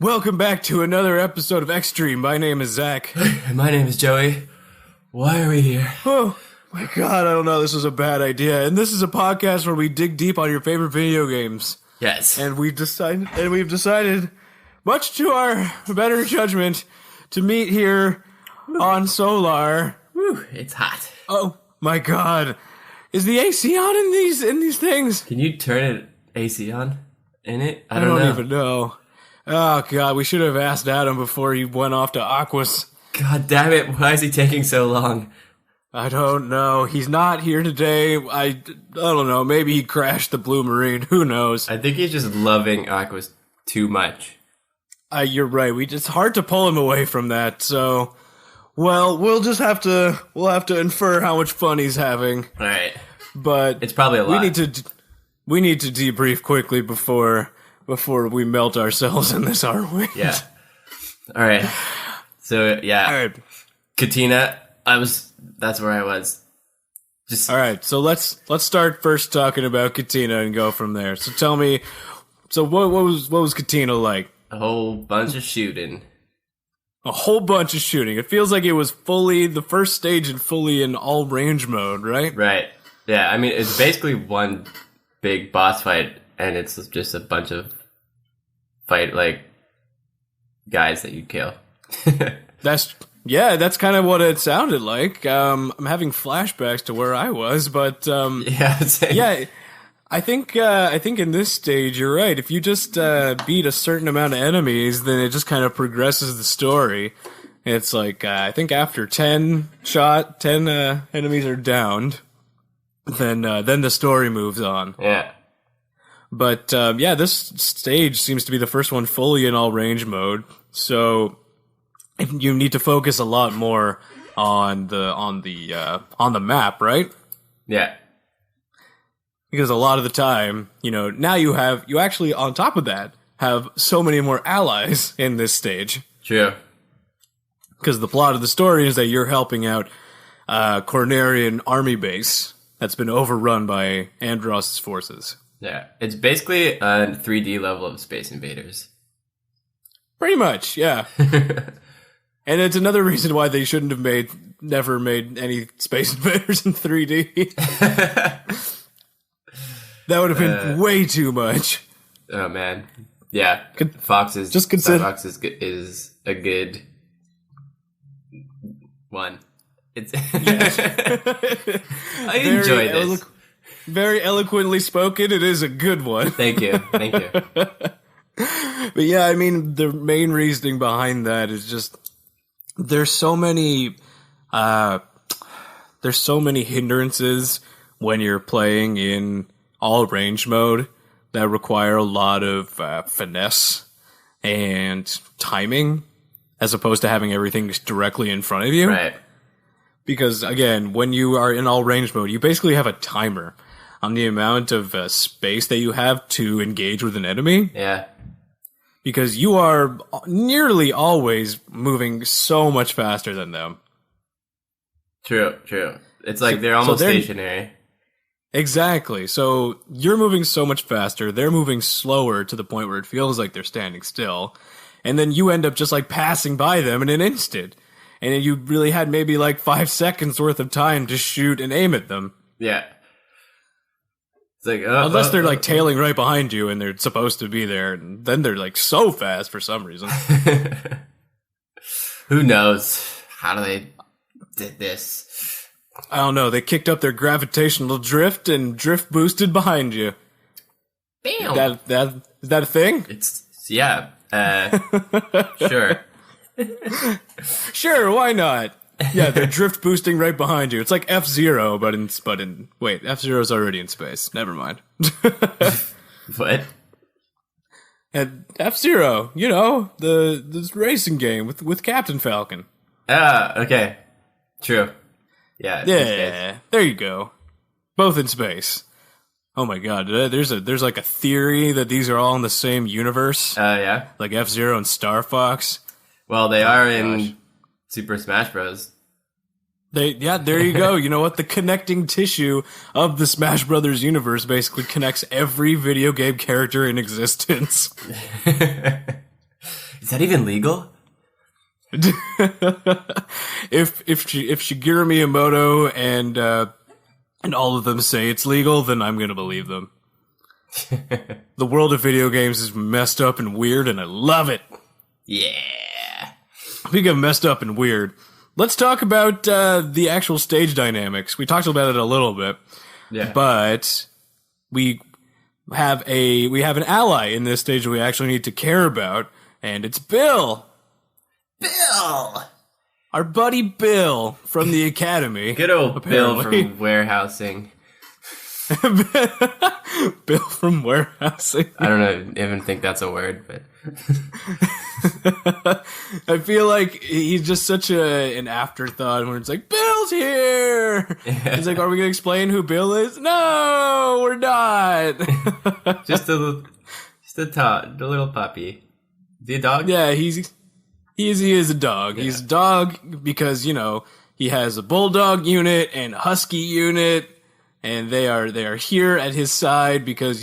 Welcome back to another episode of Extreme. My name is Zach. My name is Joey. Why are we here? Oh my god, I don't know. This is a bad idea. And this is a podcast where we dig deep on your favorite video games. Yes. And we've decided, much to our better judgment, to meet here on Solar. Woo, it's hot. Oh my god. Is the AC on in these things? Can you turn it AC on in it? I don't even know. Oh god, we should have asked Adam before he went off to Aquas. God damn it, why is he taking so long? I don't know. He's not here today. I don't know. Maybe he crashed the Blue Marine. Who knows? I think he's just loving Aquas too much. You're right. It's hard to pull him away from that. So, well, we'll have to infer how much fun he's having. All right. But it's probably a lot. We need to debrief quickly before we melt ourselves in this, aren't we? Yeah. All right. So, yeah. All right. Katina, that's where I was. All right. So let's start first talking about Katina and go from there. So tell me, what was Katina like? A whole bunch of shooting. A whole bunch of shooting. It feels like it was the first stage and fully in all range mode, right? Right. Yeah, I mean, it's basically one big boss fight, and it's just a bunch of guys that you kill. That's kind of what it sounded like. I'm having flashbacks to where I was, but yeah, same. Yeah. I think in this stage you're right. If you just beat a certain amount of enemies, then it just kind of progresses the story. It's like I think after 10 enemies are downed, then the story moves on. Yeah. But this stage seems to be the first one fully in all range mode. So you need to focus a lot more on the map, right? Yeah. Because a lot of the time, now you actually on top of that have so many more allies in this stage. True. Because the plot of the story is that you're helping out Cornerian army base that's been overrun by Andros' forces. Yeah, it's basically a 3D level of Space Invaders. Pretty much, yeah. And it's another reason why they shouldn't have never made any Space Invaders in 3D. That would have been way too much. Oh man, yeah. Fox is a good one. It's I enjoy this. Very eloquently spoken. It is a good one. Thank you. But yeah, I mean, the main reasoning behind that is just there's so many hindrances when you're playing in all range mode that require a lot of finesse and timing, as opposed to having everything directly in front of you. Right. Because again, when you are in all range mode, you basically have a timer on the amount of space that you have to engage with an enemy. Yeah. Because you are nearly always moving so much faster than them. True. It's like they're almost stationary. Exactly. So you're moving so much faster, they're moving slower to the point where it feels like they're standing still. And then you end up just like passing by them in an instant. And you really had maybe like 5 seconds worth of time to shoot and aim at them. Yeah. It's like, unless they're like tailing right behind you and they're supposed to be there, and then they're like so fast for some reason. Who knows? How do they did this? I don't know. They kicked up their gravitational drift and drift boosted behind you. Bam! Is that a thing? Yeah. Sure. Sure, why not? Yeah, they're drift boosting right behind you. It's like F-Zero, but wait, F-Zero's already in space. Never mind. What? And F-Zero, this racing game with Captain Falcon. Okay. True. Yeah. Yeah, there you go. Both in space. Oh my god, there's like a theory that these are all in the same universe. Yeah. Like F-Zero and Star Fox. Well, they are in Super Smash Bros. There you go. You know what? The connecting tissue of the Smash Brothers universe basically connects every video game character in existence. Is that even legal? if Shigeru Miyamoto and all of them say it's legal, then I'm gonna believe them. The world of video games is messed up and weird, and I love it. Yeah. Speaking of messed up and weird, let's talk about the actual stage dynamics. We talked about it a little bit, but we have an ally in this stage that we actually need to care about, and it's Bill. Bill! Our buddy Bill from the academy. Good old Bill from warehousing. Bill from warehousing. I don't even think that's a word, but... I feel like he's just such an afterthought when it's like, Bill's here! Yeah. He's like, are we going to explain who Bill is? No, we're not! just the little puppy. Is he a dog? Yeah, he is a dog. Yeah. He's a dog because, he has a bulldog unit and a husky unit, and they are here at his side because,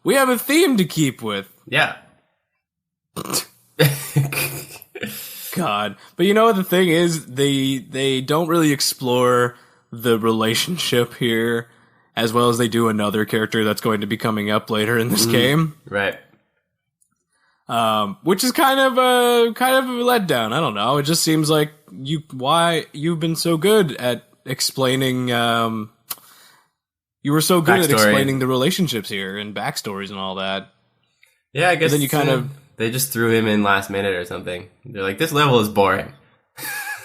we have a theme to keep with. Yeah. God. But you know what the thing is? They don't really explore the relationship here as well as they do another character that's going to be coming up later in this game. Right. Which is kind of a letdown. I don't know. It just seems like you've been so good at explaining, you were so good at explaining the relationships here and backstories and all that. Yeah, I guess. But then they just threw him in last minute or something. They're like, this level is boring.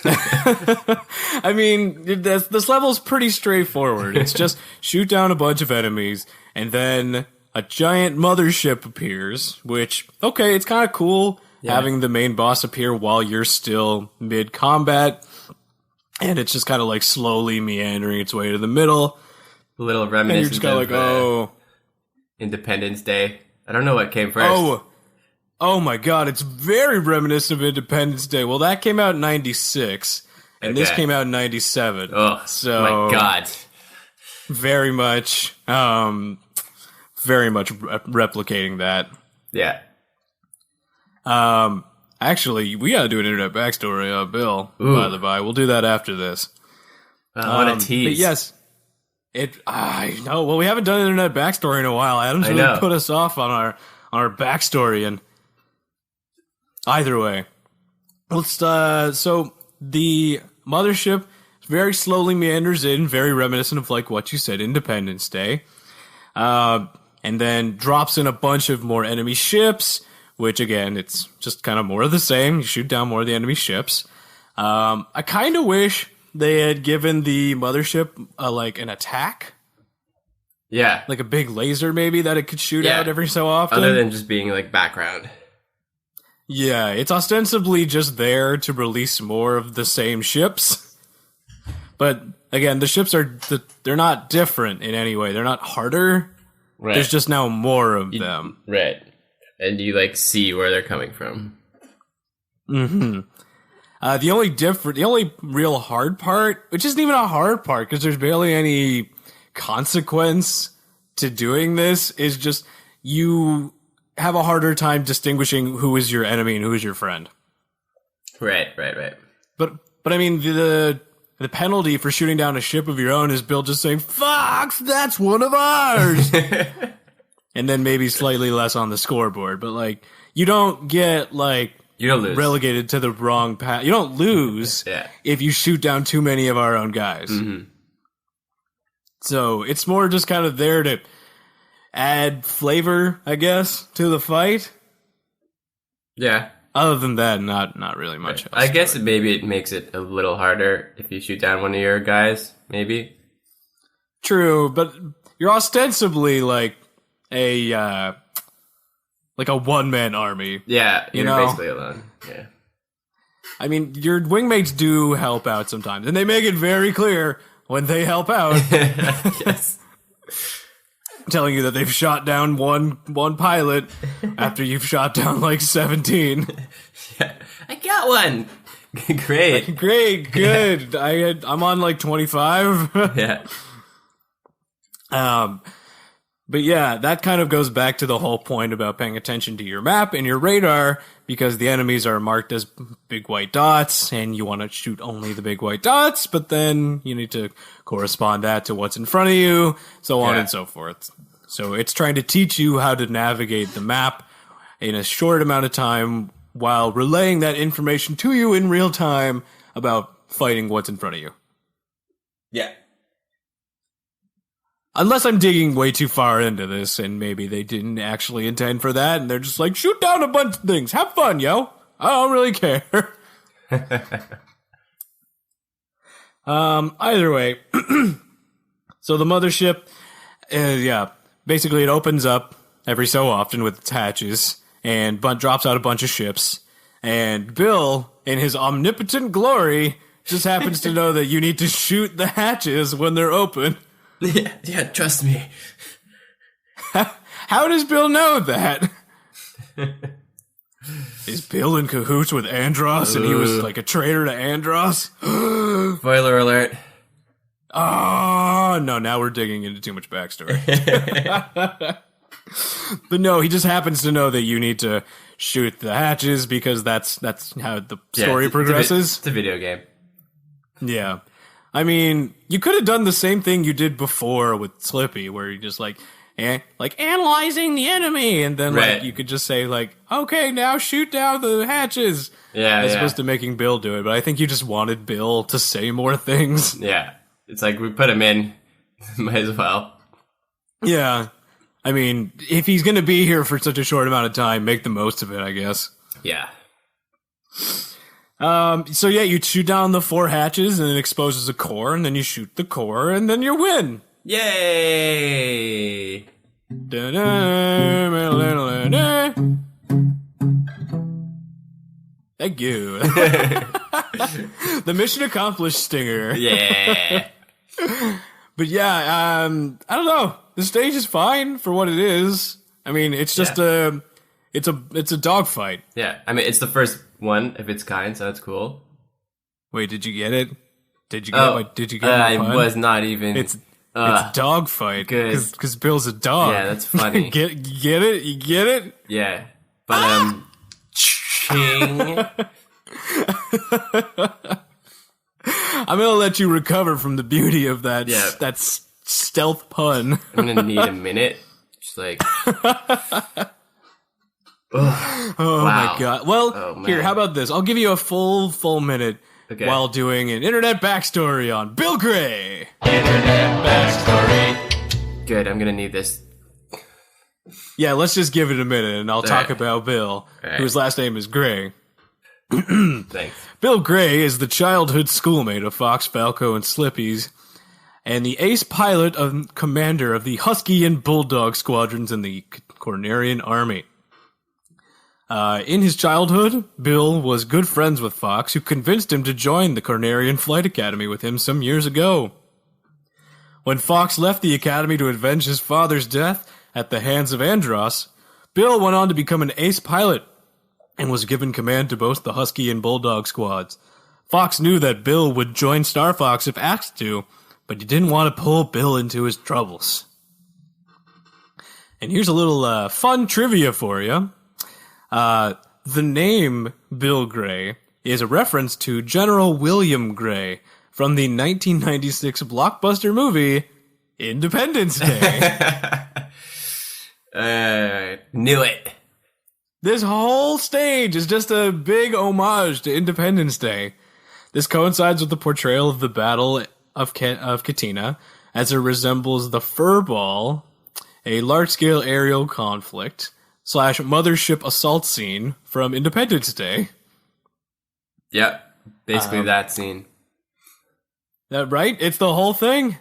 I mean, this level is pretty straightforward. It's just shoot down a bunch of enemies, and then a giant mothership appears, which, okay, it's kind of cool having the main boss appear while you're still mid-combat, and it's just kind of like slowly meandering its way to the middle. A little reminiscent and you're just kind of like, Independence Day. I don't know what came first. Oh my god, it's very reminiscent of Independence Day. Well, that came out in 96, and this came out in 97. Oh, so my god. Very much replicating that. Yeah. Actually, we gotta do an internet backstory on Bill, by the by. We'll do that after this. What a tease. But yes. I know. Well, we haven't done an internet backstory in a while. Adam's really put us off on our backstory, and either way, let's. So the mothership very slowly meanders in, very reminiscent of like what you said, Independence Day, and then drops in a bunch of more enemy ships. Which again, it's just kind of more of the same. You shoot down more of the enemy ships. I kind of wish they had given the mothership like an attack. Yeah. Like a big laser maybe that it could shoot out every so often. Other than just being like background. Yeah, it's ostensibly just there to release more of the same ships. But again, the ships they're not different in any way. They're not harder. Right. There's just now more of them. Right. And you like see where they're coming from. Mm-hmm. The only real hard part, which isn't even a hard part because there's barely any consequence to doing this, is just you have a harder time distinguishing who is your enemy and who is your friend. Right. But I mean, the penalty for shooting down a ship of your own is Bill just saying, "Fox, that's one of ours," and then maybe slightly less on the scoreboard. But like, you don't get like. You don't lose. Relegated to the wrong path. You don't lose if you shoot down too many of our own guys. Mm-hmm. So it's more just kind of there to add flavor, I guess, to the fight. Yeah. Other than that, not really much else. I guess maybe it makes it a little harder if you shoot down one of your guys, maybe. True, but you're ostensibly like a one-man army. Yeah, you're basically alone. Yeah. I mean, your wingmates do help out sometimes, and they make it very clear when they help out. Yes. Telling you that they've shot down one pilot after you've shot down like 17. Yeah. I got one. Great. Great, good. Yeah. I'm on like 25. Yeah. But yeah, that kind of goes back to the whole point about paying attention to your map and your radar, because the enemies are marked as big white dots, and you want to shoot only the big white dots, but then you need to correspond that to what's in front of you, so on and so forth. So it's trying to teach you how to navigate the map in a short amount of time while relaying that information to you in real time about fighting what's in front of you. Yeah. Unless I'm digging way too far into this, and maybe they didn't actually intend for that, and they're just like, shoot down a bunch of things. Have fun, yo. I don't really care. Either way. So the mothership, basically it opens up every so often with its hatches, and drops out a bunch of ships. And Bill, in his omnipotent glory, just happens to know that you need to shoot the hatches when they're open. Yeah, trust me. How does Bill know that? Is Bill in cahoots with Andros and he was like a traitor to Andros? Spoiler alert. Oh, no, now we're digging into too much backstory. But no, he just happens to know that you need to shoot the hatches because that's how the story progresses. It's a video game. Yeah. I mean, you could have done the same thing you did before with Slippy, where you just like analyzing the enemy, and then like you could just say like, okay, now shoot down the hatches. Yeah, as opposed to making Bill do it. But I think you just wanted Bill to say more things. Yeah, it's like we put him in, might as well. Yeah, I mean, if he's gonna be here for such a short amount of time, make the most of it, I guess. Yeah. So yeah, you shoot down the 4 hatches and it exposes a core, and then you shoot the core, and then you win. Yay! Thank you. The mission accomplished, Stinger. Yeah. But yeah, I don't know. The stage is fine for what it is. I mean, it's just it's a dogfight. Yeah, I mean, it's the first one of its kind, so that's cool. Wait, did you get it? Did you get my pun? I was not even. It's dogfight. Good. Because Bill's a dog. Yeah, that's funny. Get it? You get it? Yeah. But, ching. I'm gonna let you recover from the beauty of that that stealth pun. I'm gonna need a minute. Just like... Oh wow. my god. Well, here, how about this? I'll give you a full minute while doing an internet backstory on Bill Gray. Internet backstory. Good, I'm gonna need this. Yeah, let's just give it a minute and I'll talk about Bill, whose last name is Gray. Thanks. Bill Gray is the childhood schoolmate of Fox, Falco, and Slippy's, and the ace pilot and commander of the Husky and Bulldog squadrons in the Cornerian Army. In his childhood, Bill was good friends with Fox, who convinced him to join the Cornerian Flight Academy with him some years ago. When Fox left the academy to avenge his father's death at the hands of Andros, Bill went on to become an ace pilot and was given command to both the Husky and Bulldog squads. Fox knew that Bill would join Star Fox if asked to, but he didn't want to pull Bill into his troubles. And here's a little fun trivia for you. The name Bill Gray is a reference to General William Gray from the 1996 blockbuster movie Independence Day. Knew it. This whole stage is just a big homage to Independence Day. This coincides with the portrayal of the Battle of Katina, as it resembles the Furball, a large-scale aerial conflict / mothership assault scene from Independence Day. Yep, basically that scene. That right? It's the whole thing.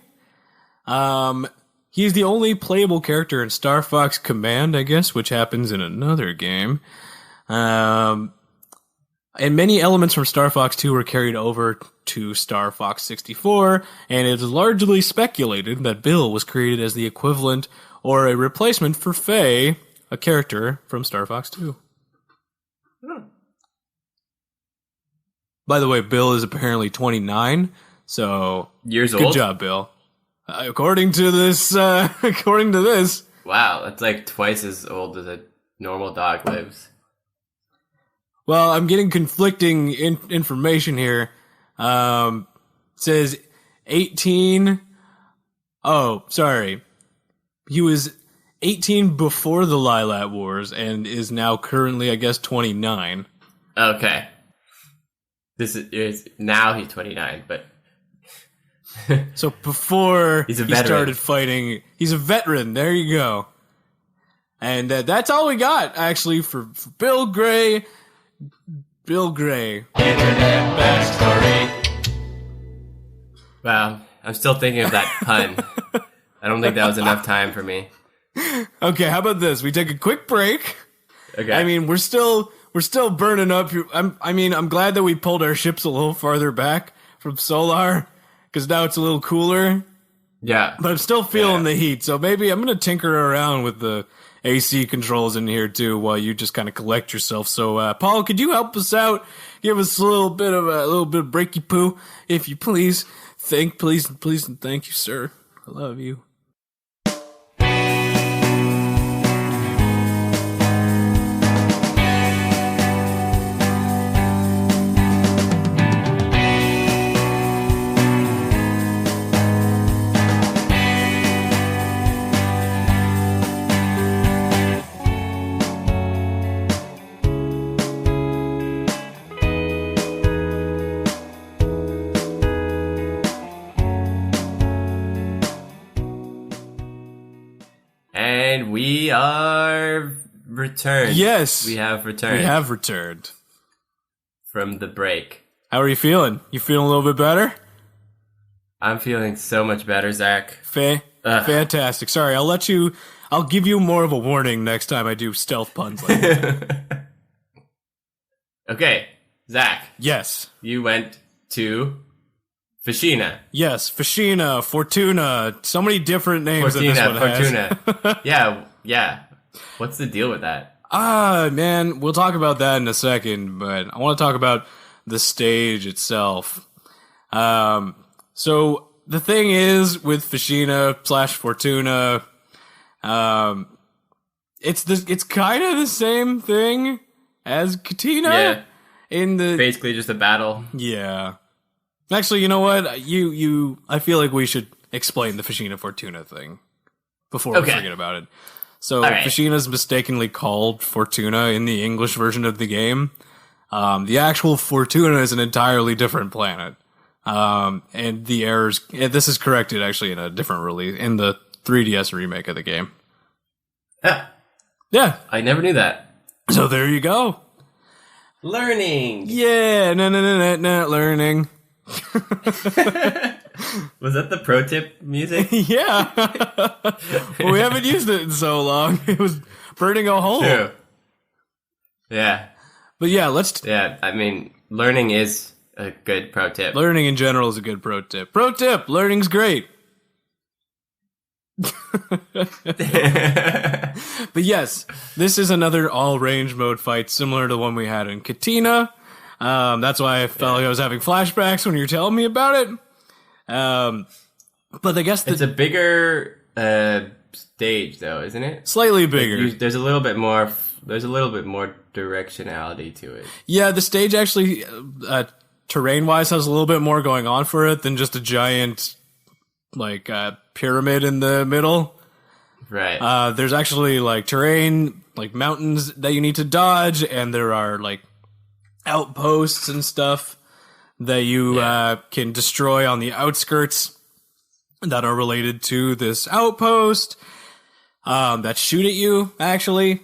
He's the only playable character in Star Fox Command, I guess, which happens in another game. And many elements from Star Fox 2 were carried over to Star Fox 64, and it is largely speculated that Bill was created as the equivalent or a replacement for Faye, a character from Star Fox 2. By the way, Bill is apparently 29, so years good old. Good job, Bill. According to this, Wow. wow, that's like twice as old as a normal dog lives. Well, I'm getting conflicting information here. It says 18. Oh, sorry. He was 18 before the Lilat Wars and is now currently, I guess, 29. Okay. Now he's 29, but so before he started fighting, he's a veteran. There you go. And that's all we got, actually, for Bill Gray. Bill Gray. Internet backstory. Wow, I'm still thinking of that pun. I don't think that was enough time for me. Okay, how about this? We take a quick break. Okay. I mean, we're still burning up. I'm glad that we pulled our ships a little farther back from Solar, because now it's a little cooler. Yeah. But I'm still feeling the heat, so maybe I'm gonna tinker around with the AC controls in here too, while you just kind of collect yourself. So, Paul, could you help us out? Give us a little bit of breaky poo, if you please. Please, and thank you, sir. I love you. And we are returned. Yes. We have returned. We have returned. From the break. How are you feeling? You feeling a little bit better? I'm feeling so much better, Zach. Fantastic. Sorry, I'll give you more of a warning next time I do stealth puns like that. Okay, Zach. Yes. You went to Fashina. Yes, Fashina, Fortuna, so many different names that this one Fortuna. Yeah. What's the deal with that? Man, we'll talk about that in a second, but I want to talk about the stage itself. So the thing is with Fashina / Fortuna, it's kind of the same thing as Katina. Yeah. Basically just a battle. Yeah. Actually, you know what? I feel like we should explain the Fashina Fortuna thing before we forget about it. So, Fashina's mistakenly called Fortuna in the English version of the game. The actual Fortuna is an entirely different planet. And the errors, this is corrected actually in a different release, in the 3DS remake of the game. Yeah. I never knew that. So there you go. Learning. Yeah, no, learning. Was that the pro tip music? Yeah. Well, we haven't used it in so long. It was burning a hole. True. Yeah. But yeah, Yeah, I mean, learning is a good pro tip. Learning in general is a good pro tip. Pro tip, learning's great. But yes, this is another all-range mode fight similar to the one we had in Katina. That's why I felt like I was having flashbacks when you were telling me about it. But I guess it's a bigger stage, though, isn't it? Slightly bigger. There's a little bit more. There's a little bit more directionality to it. Yeah, the stage actually, terrain-wise, has a little bit more going on for it than just a giant, pyramid in the middle. Right. There's actually terrain, mountains that you need to dodge, and there are outposts and stuff that you can destroy on the outskirts that are related to this outpost that shoot at you, actually.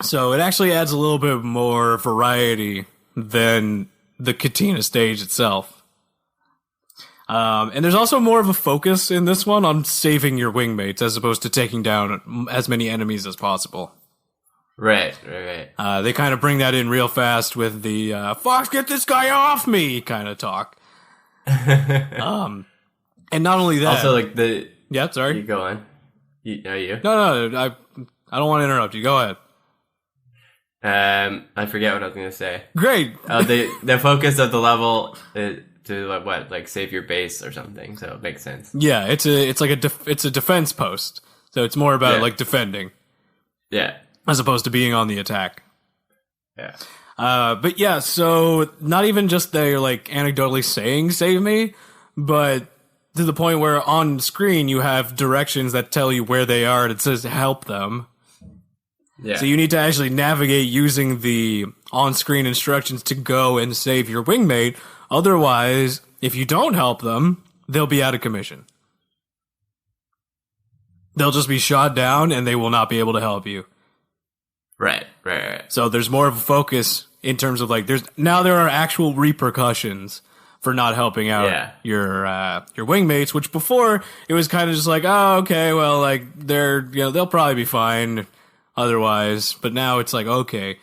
So it actually adds a little bit more variety than the Katina stage itself. And there's also more of a focus in this one on saving your wingmates as opposed to taking down as many enemies as possible. Right. They kind of bring that in real fast with the Fox, get this guy off me kind of talk. And not only that. Also, Yeah, sorry. You go on. Are you? No, I don't want to interrupt you. Go ahead. I forget what I was going to say. Great. The focus of the level to save your base or something. So it makes sense. Yeah, it's a defense post. So it's more about like defending Yeah. as opposed to being on the attack. Yeah. But yeah, so not even just they're like anecdotally saying save me, but to the point where on screen you have directions that tell you where they are and it says help them. Yeah. So you need to actually navigate using the on-screen instructions to go and save your wingmate. Otherwise, if you don't help them, they'll be out of commission. They'll just be shot down and they will not be able to help you. Right. So there's more of a focus in terms of like there are actual repercussions for not helping out your wingmates, which before it was kind of just like, oh, okay, well, like they'll probably be fine otherwise. But now it's like, okay,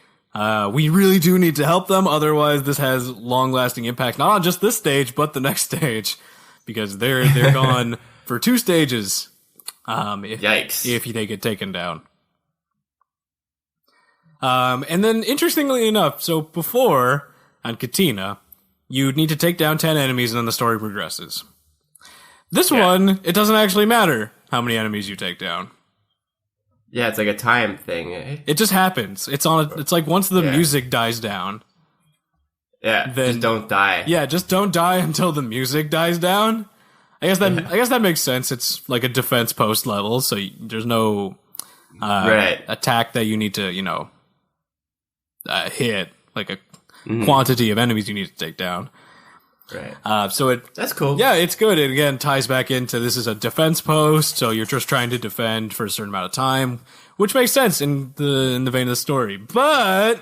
we really do need to help them. Otherwise, this has long-lasting impact, not on just this stage, but the next stage, because they're gone for 2 stages. Yikes! If they get taken down. And then, interestingly enough, so before, on Katina, you'd need to take down 10 enemies and then the story progresses. This one, it doesn't actually matter how many enemies you take down. Yeah, it's like a time thing. It just happens. It's like once the music dies down. Yeah, then, just don't die. Yeah, just don't die until the music dies down. I guess that makes sense. It's like a defense post level, so there's no attack that you need to, hit, like a quantity of enemies you need to take down. Right. So that's cool. Yeah, it's good. It again ties back into this is a defense post, so you're just trying to defend for a certain amount of time, which makes sense in the vein of the story. But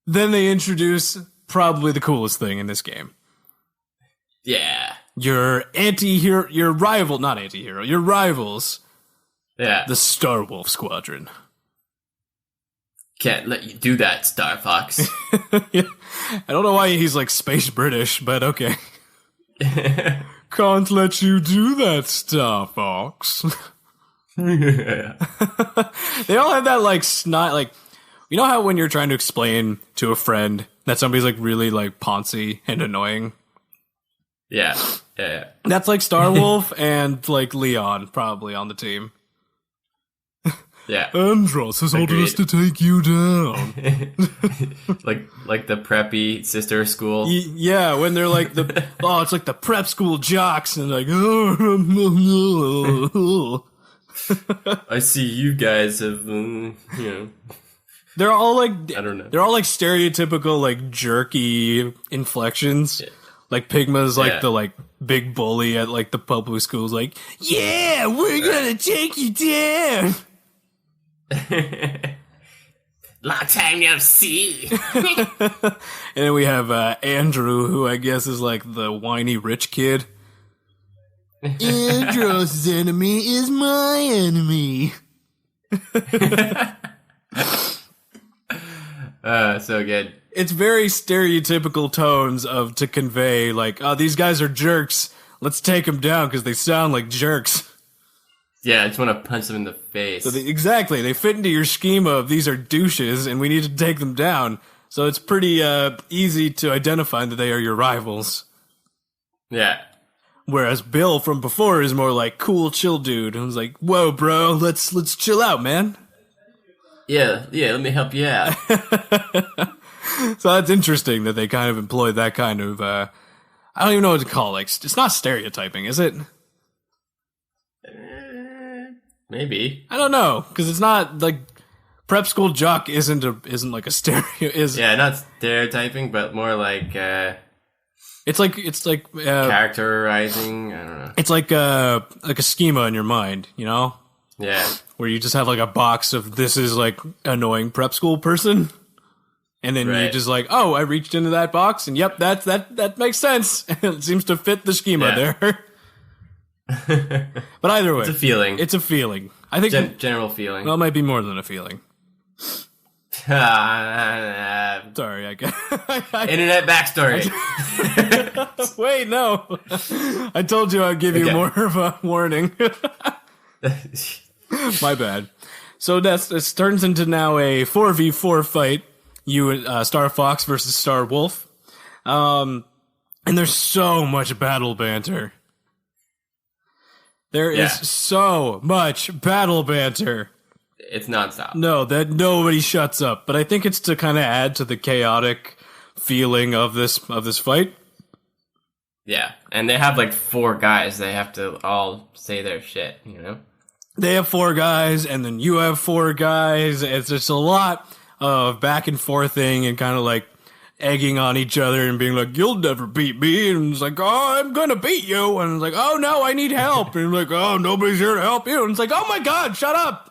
then they introduce probably the coolest thing in this game. Yeah. Your rivals. Yeah. The Star Wolf Squadron. Can't let you do that, Star Fox. Yeah. I don't know why he's like space British, but okay. Can't let you do that, Star Fox. They all have that like snot, like, you know how when you're trying to explain to a friend that somebody's like really like poncy and annoying? Yeah. That's like Star Wolf and like Leon probably on the team. Yeah. Andros has ordered us to take you down. like the preppy sister school. Yeah, when they're like it's like the prep school jocks and like, oh. I see you guys have, They're all like, I don't know. They're all like stereotypical like jerky inflections. Yeah. Like Pigma's like the like big bully at like the public schools, like, yeah, we're gonna take you down. Long time no see. And then we have Andrew, who I guess is like the whiny rich kid. Andrew's enemy is my enemy. So good. It's very stereotypical tones to convey like, oh, these guys are jerks. Let's take them down because they sound like jerks. Yeah, I just want to punch them in the face. So exactly, they fit into your schema of these are douches and we need to take them down. So it's pretty easy to identify that they are your rivals. Yeah. Whereas Bill from before is more like cool, chill dude who's like, whoa, bro, let's chill out, man. Yeah, let me help you out. So that's interesting that they kind of employed that kind of, I don't even know what to call it. Like, it's not stereotyping, is it? Maybe. I don't know, because it's not like prep school jock isn't like a yeah, not stereotyping, but more like it's like characterizing. I don't know. It's like a schema in your mind, you know? Yeah. Where you just have like a box of this is like annoying prep school person, and then you just like, oh, I reached into that box, and yep, that makes sense. It seems to fit the schema there. But either way, it's a feeling. It's a feeling. I think general feeling. Well, it might be more than a feeling. Sorry, I guess. Internet backstory. Wait, no. I told you I'd give you more of a warning. My bad. So this turns into now a 4v4 fight. You, Star Fox versus Star Wolf. And there's so much battle banter. There is so much battle banter. It's nonstop. No, that nobody shuts up. But I think it's to kind of add to the chaotic feeling of this fight. Yeah, and they have like 4 guys. They have to all say their shit, They have 4 guys, and then you have 4 guys. It's just a lot of back and forthing and kind of like egging on each other and being like, you'll never beat me. And it's like, oh, I'm going to beat you. And it's like, oh, no, I need help. And like, oh, nobody's here to help you. And it's like, oh, my God, shut up.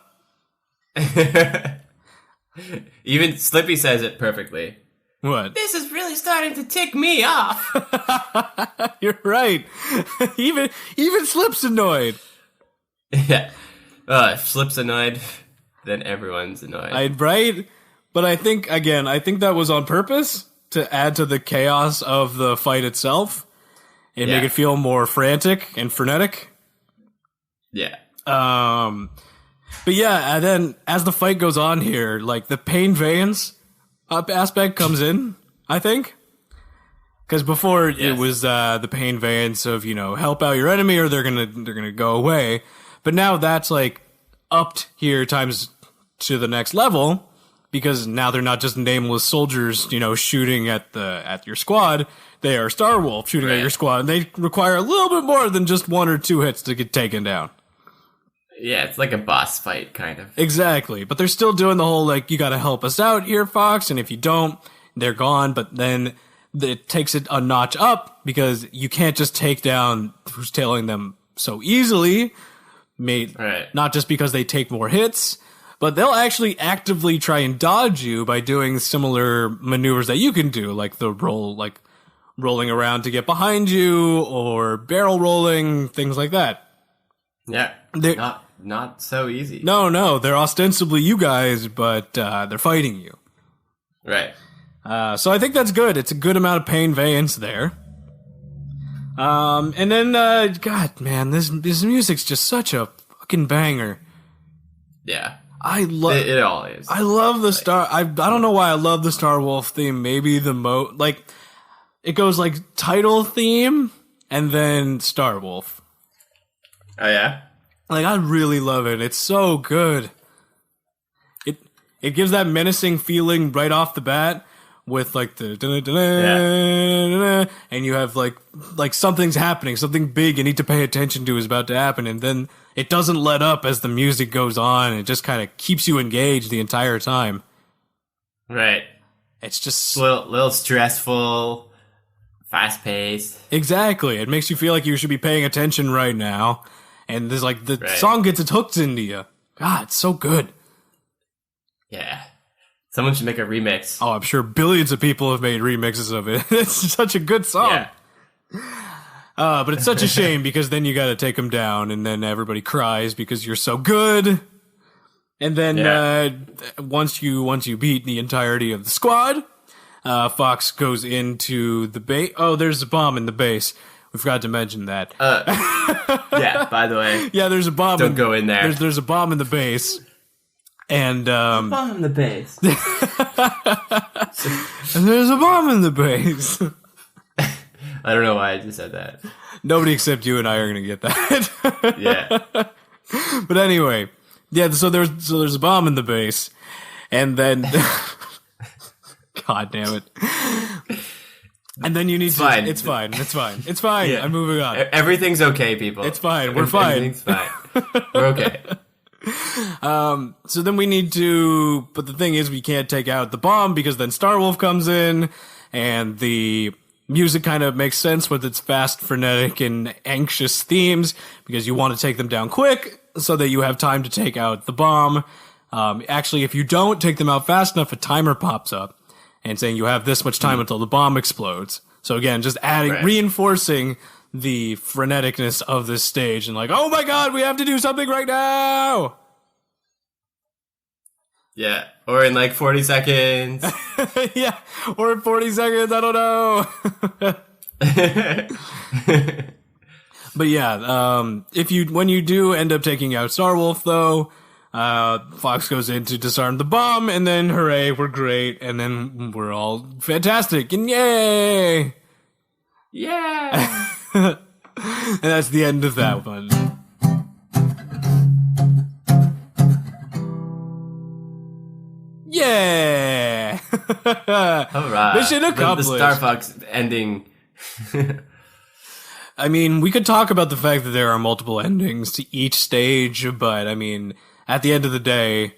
Even Slippy says it perfectly. What? This is really starting to tick me off. You're right. even Slip's annoyed. Yeah. If Slip's annoyed, then everyone's annoyed. Right? But I think that was on purpose to add to the chaos of the fight itself and make it feel more frantic and frenetic. Yeah. But yeah, and then as the fight goes on here, like the pain veins aspect comes in, I think. Because before it was the pain veins of, help out your enemy or they're gonna go away. But now that's like upped here times to the next level. Because now they're not just nameless soldiers, shooting at your squad. They are Starwolf shooting at your squad. And they require a little bit more than just 1 or 2 hits to get taken down. Yeah, it's like a boss fight, kind of. Exactly. But they're still doing the whole, like, you gotta help us out here, Fox. And if you don't, they're gone. But then it takes it a notch up because you can't just take down who's tailing them so easily. Not just because they take more hits. But they'll actually actively try and dodge you by doing similar maneuvers that you can do, like the rolling around to get behind you, or barrel rolling, things like that. Yeah, not so easy. No, they're ostensibly you guys, but they're fighting you. Right. So I think that's good. It's a good amount of pain variance there. And then, God, man, this music's just such a fucking banger. Yeah. It all is. I love the Star. I don't know why I love the Starwolf theme. Maybe the like it goes like title theme and then Starwolf. Oh yeah. Like I really love it. It's so good. It gives that menacing feeling right off the bat with like the and you have like something's happening, something big you need to pay attention to is about to happen, and then it doesn't let up as the music goes on. It just kind of keeps you engaged the entire time. Right. It's just a little stressful, fast paced. Exactly. It makes you feel like you should be paying attention right now. And there's like the song gets its hooks into you. God, it's so good. Yeah. Someone should make a remix. Oh, I'm sure billions of people have made remixes of it. It's such a good song. Yeah. But it's such a shame because then you got to take them down, and then everybody cries because you're so good. And then once you beat the entirety of the squad, Fox goes into the base. Oh, there's a bomb in the base. We forgot to mention that. Yeah. By the way. Yeah, there's a bomb. Don't go in there. There's a bomb in the base. And bomb in the base. And there's a bomb in the base. I don't know why I just said that. Nobody except you and I are gonna get that. Yeah. But anyway, so there's a bomb in the base, and then God damn it. And then you need fine. It's fine. Yeah. I'm moving on. Everything's okay, people. It's fine. We're fine. Everything's fine. We're okay. So then we need to, but the thing is we can't take out the bomb because then Starwolf comes in and the music kind of makes sense with its fast, frenetic, and anxious themes because you want to take them down quick so that you have time to take out the bomb. Actually, if you don't take them out fast enough, a timer pops up and saying you have this much time until the bomb explodes. So again, just reinforcing the freneticness of this stage and like, oh my God, we have to do something right now. Yeah. Or in like 40 seconds. Yeah. Or in 40 seconds. I don't know. But yeah, when you do end up taking out Starwolf though, Fox goes in to disarm the bomb and then hooray, we're great. And then we're all fantastic and yay. Yeah. And that's the end of that one. Yeah. All right. Mission accomplished. The Star Fox ending. I mean, we could talk about the fact that there are multiple endings to each stage, but I mean, at the end of the day,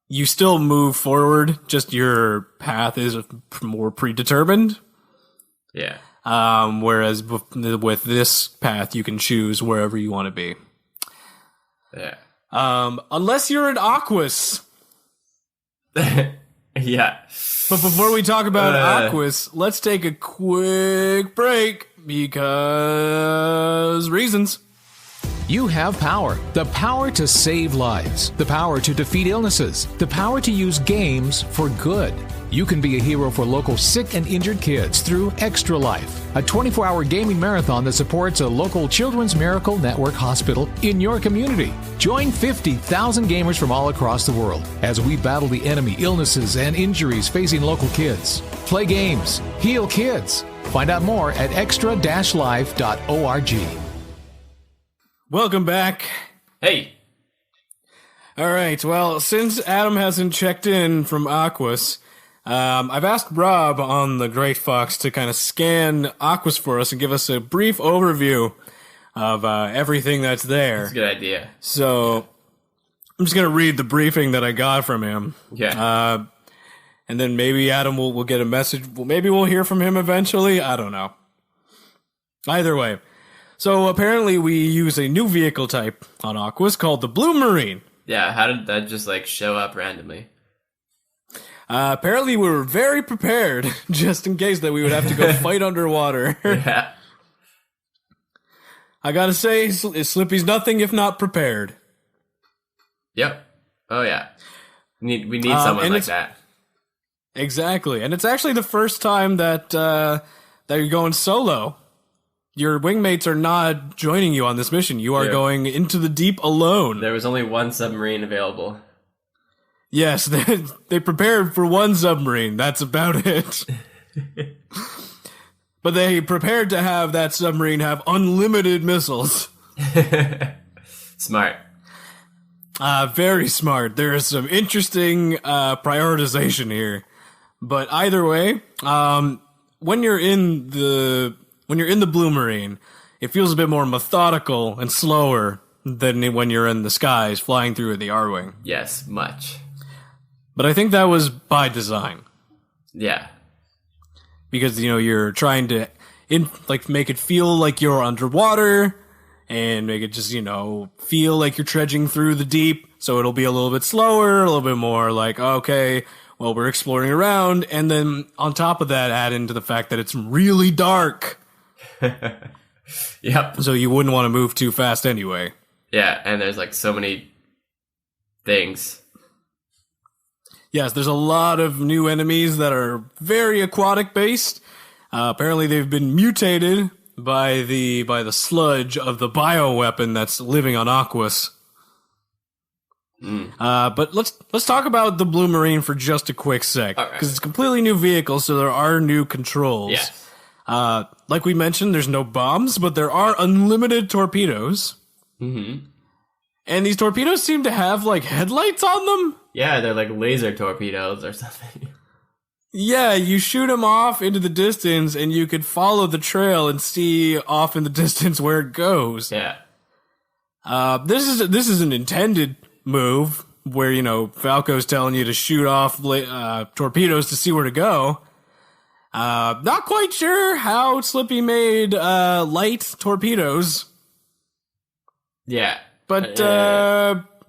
you still move forward, just your path is more predetermined. Yeah. Whereas with this path, you can choose wherever you want to be. Yeah. Unless you're in Aquas. Yeah. But before we talk about Aquas, let's take a quick break because reasons. You have power. The power to save lives. The power to defeat illnesses. The power to use games for good. You can be a hero for local sick and injured kids through Extra Life, a 24-hour gaming marathon that supports a local Children's Miracle Network hospital in your community. Join 50,000 gamers from all across the world as we battle the enemy illnesses and injuries facing local kids. Play games. Heal kids. Find out more at extra-life.org. Welcome back. Hey. All right. Well, since Adam hasn't checked in from Aquas, I've asked Rob on the Great Fox to kind of scan Aquas for us and give us a brief overview of everything that's there. That's a good idea. So I'm just going to read the briefing that I got from him. Yeah. And then maybe Adam will get a message. Well, maybe we'll hear from him eventually. I don't know. Either way. So apparently we use a new vehicle type on Aquas called the Blue Marine. Yeah, how did that just show up randomly? Apparently we were very prepared just in case that we would have to go fight underwater. Yeah. I gotta say, Slippy's nothing if not prepared. Yep. Oh yeah. We need someone like that. Exactly. And it's actually the first time that you're going solo. Your wingmates are not joining you on this mission. You are going into the deep alone. There was only one submarine available. Yes, they prepared for one submarine. That's about it. But they prepared to have that submarine have unlimited missiles. Smart. Very smart. There is some interesting prioritization here. But either way, when you're in the Blue Marine, it feels a bit more methodical and slower than when you're in the skies flying through the R-Wing. Yes, much. But I think that was by design. Yeah. Because, you're trying to make it feel like you're underwater and make it just, feel like you're trudging through the deep. So it'll be a little bit slower, a little bit more like, okay, well, we're exploring around. And then on top of that, add into the fact that it's really dark. Yep. So you wouldn't want to move too fast anyway. Yeah, and there's so many things. Yes, there's a lot of new enemies that are very aquatic based. Apparently they've been mutated by the sludge of the bioweapon that's living on Aquas. But let's talk about the Blue Marine for just a quick sec, because it's a completely new vehicle, so there are new controls. Yes. Like we mentioned, there's no bombs, but there are unlimited torpedoes. Mm-hmm. And these torpedoes seem to have, headlights on them? Yeah, they're laser torpedoes or something. Yeah, you shoot them off into the distance, and you could follow the trail and see off in the distance where it goes. Yeah. This is an intended move where, Falco's telling you to shoot off torpedoes to see where to go. Not quite sure how Slippy made light torpedoes. Yeah. But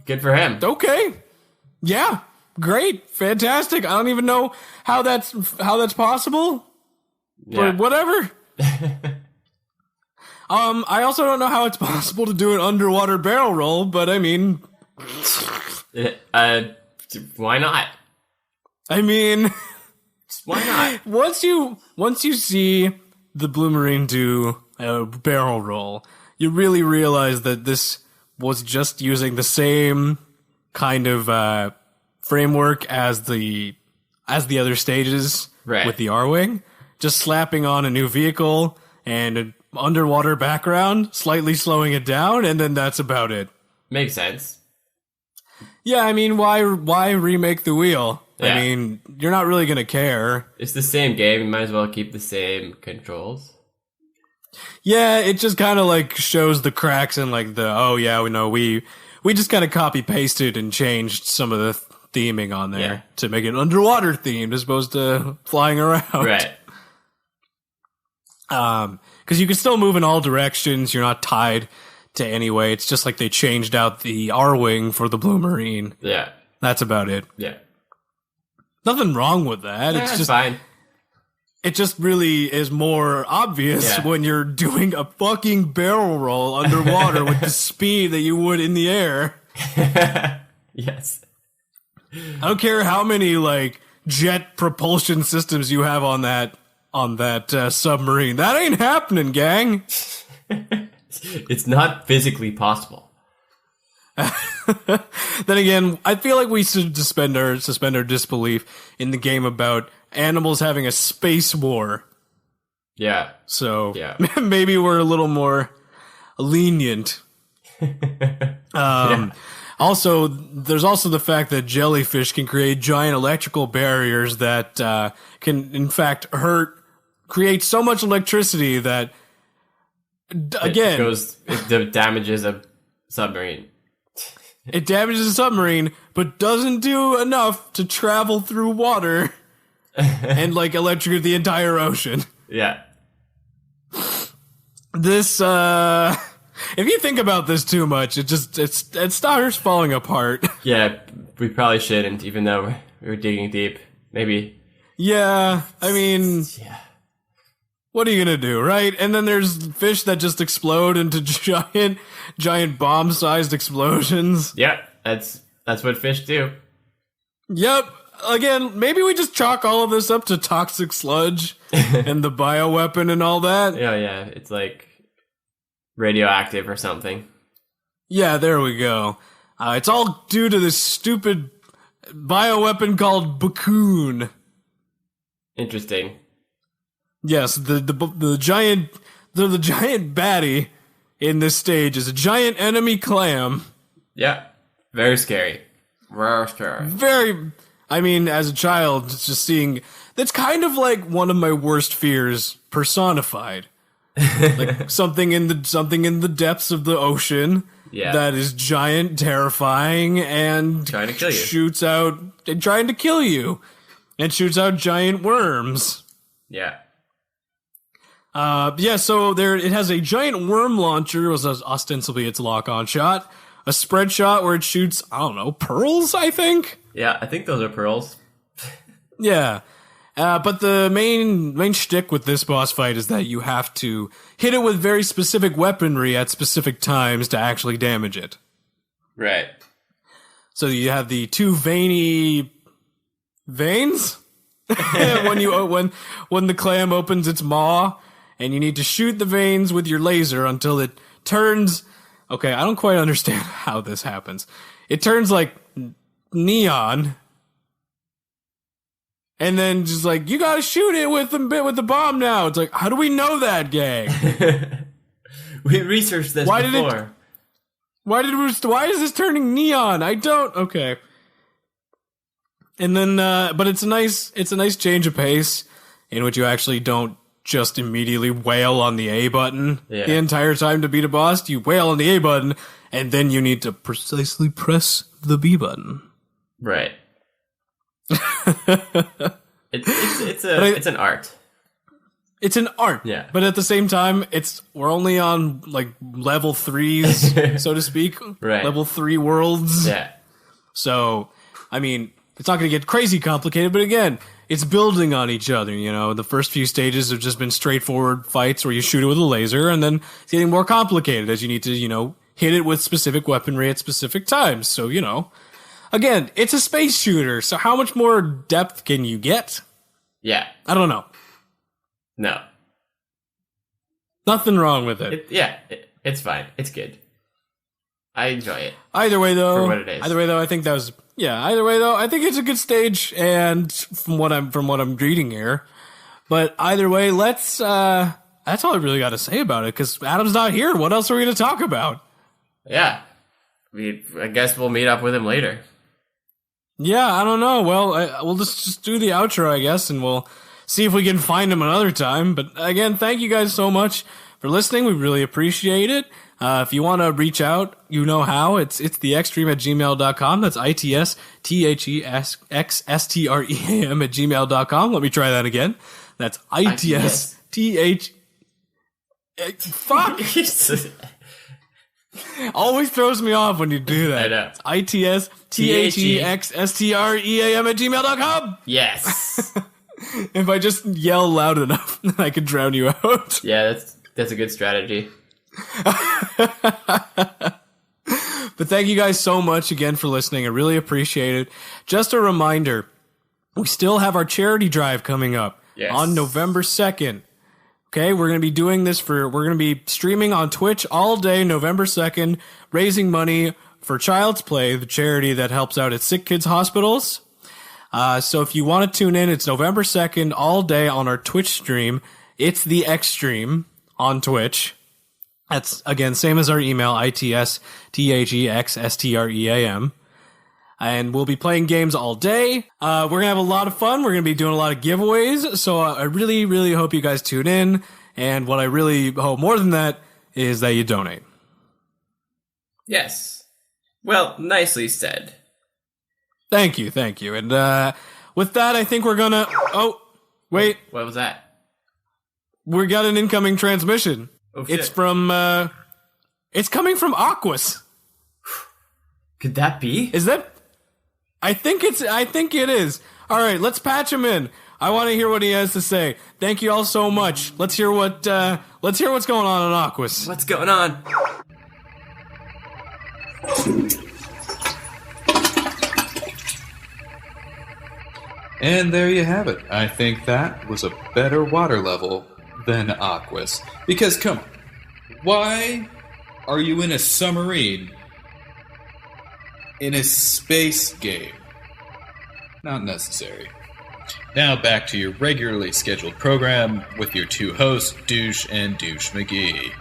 good for him. Okay. Yeah. Great. Fantastic. I don't even know how that's possible. Yeah. But whatever. I also don't know how it's possible to do an underwater barrel roll, but I mean, why not? I mean, why not? Once you see the Blue Marine do a barrel roll, you really realize that this was just using the same kind of framework as the other stages with the R-Wing, just slapping on a new vehicle and an underwater background, slightly slowing it down, and then that's about it. Makes sense. Yeah, I mean, why remake the wheel? Yeah. I mean, you're not really gonna care. It's the same game. You might as well keep the same controls. Yeah, it just kind of like shows the cracks and like we just kind of copy pasted and changed some of the theming on there to make it underwater themed as opposed to flying around. Right. Because you can still move in all directions. You're not tied to any way. It's just like they changed out the R-wing for the Blue Marine. Yeah. That's about it. Yeah. Nothing wrong with that. It's just fine. It just really is more obvious when you're doing a fucking barrel roll underwater with the speed that you would in the air. Yes. I don't care how many like jet propulsion systems you have on that submarine. That ain't happening, gang. It's not physically possible. Then again, I feel like we should suspend our disbelief in the game about animals having a space war. Yeah. So maybe we're a little more lenient. Also, there's also the fact that jellyfish can create giant electrical barriers that can, in fact, create so much electricity that, again, it damages a submarine. It damages a submarine, but doesn't do enough to travel through water and like electrocute the entire ocean. Yeah. This, if you think about this too much, it starts falling apart. Yeah, we probably shouldn't, even though we're digging deep. Maybe. Yeah, I mean, yeah. What are you gonna do, right? And then there's fish that just explode into giant bomb-sized explosions. Yeah, that's what fish do. Yep. Again, maybe we just chalk all of this up to toxic sludge and the bioweapon and all that. Yeah, it's like radioactive or something. Yeah, there we go. It's all due to this stupid bioweapon called Bakun. Interesting. Yes, the giant baddie in this stage is a giant enemy clam. Yeah, very scary. Very scary. I mean, as a child, just seeing that's kind of like one of my worst fears personified. Like something in the depths of the ocean that is giant, terrifying, and trying to kill you. Shoots out giant worms. Yeah. So it has a giant worm launcher, was ostensibly its lock-on shot, a spread shot where it shoots, I don't know, pearls, I think? Yeah, I think those are pearls. Yeah. But the main shtick with this boss fight is that you have to hit it with very specific weaponry at specific times to actually damage it. Right. So you have the two veiny veins when the clam opens its maw, and you need to shoot the veins with your laser until it turns. Okay, I don't quite understand how this happens. It turns like neon. And then just like, you gotta shoot it with the bomb now. It's like, how do we know that, gang? We researched this before. Why is this turning neon? I don't. Okay. And then, but it's a nice change of pace in which you actually don't just immediately wail on the A button the entire time to beat a boss. You wail on the A button, and then you need to precisely press the B button. Right. It's an art. It's an art. Yeah. But at the same time, we're only on like level 3s, so to speak. Right. Level 3 worlds. Yeah. So, I mean, it's not going to get crazy complicated, but again, it's building on each other, you know. The first few stages have just been straightforward fights where you shoot it with a laser, and then it's getting more complicated as you need to, you know, hit it with specific weaponry at specific times. So, you know, again, it's a space shooter, so how much more depth can you get? Yeah. I don't know. No. Nothing wrong with it. It's fine. It's good. I enjoy it. Either way, though, for what it is. I think that was... Yeah, either way though, I think it's a good stage, and from what I'm reading here. But either way, that's all I really got to say about it, because Adam's not here. What else are we going to talk about? Yeah. I guess we'll meet up with him later. Yeah, I don't know. Well, we'll just do the outro, I guess, and we'll see if we can find him another time. But again, thank you guys so much for listening. We really appreciate it. If you want to reach out, you know how. It's theextreme@gmail.com. That's ITSTHEXSTREAM@gmail.com. Let me try that again. That's ITSTH. Fuck! Always throws me off when you do that. I know. ITSTHEXSTREAM@gmail.com. Yes. If I just yell loud enough, then I can drown you out. Yeah, that's a good strategy. But thank you guys so much again for listening. I really appreciate it. Just a reminder, we still have our charity drive coming up on November 2nd. Okay, we're going to be doing this we're going to be streaming on Twitch all day, November 2nd, raising money for Child's Play, the charity that helps out at sick kids hospitals. So if you want to tune in, it's November 2nd, all day on our Twitch stream. It's the Extreme on Twitch. That's, again, same as our email, ITSTHEXSTREAM. And we'll be playing games all day. We're going to have a lot of fun. We're going to be doing a lot of giveaways. So I really, really hope you guys tune in. And what I really hope more than that is that you donate. Yes. Well, nicely said. Thank you. And with that, I think we're going to... Oh, wait. What was that? We got an incoming transmission. Oh, shit. It's from... it's coming from Aquas. Could that be? Is that... I think it is. All right, let's patch him in. I want to hear what he has to say. Thank you all so much. Let's hear what's going on in Aquas. What's going on? And there you have it. I think that was a better water level than Aquas. Because, come on, why are you in a submarine in a space game? Not necessary. Now back to your regularly scheduled program with your two hosts, Douche and Douche McGee.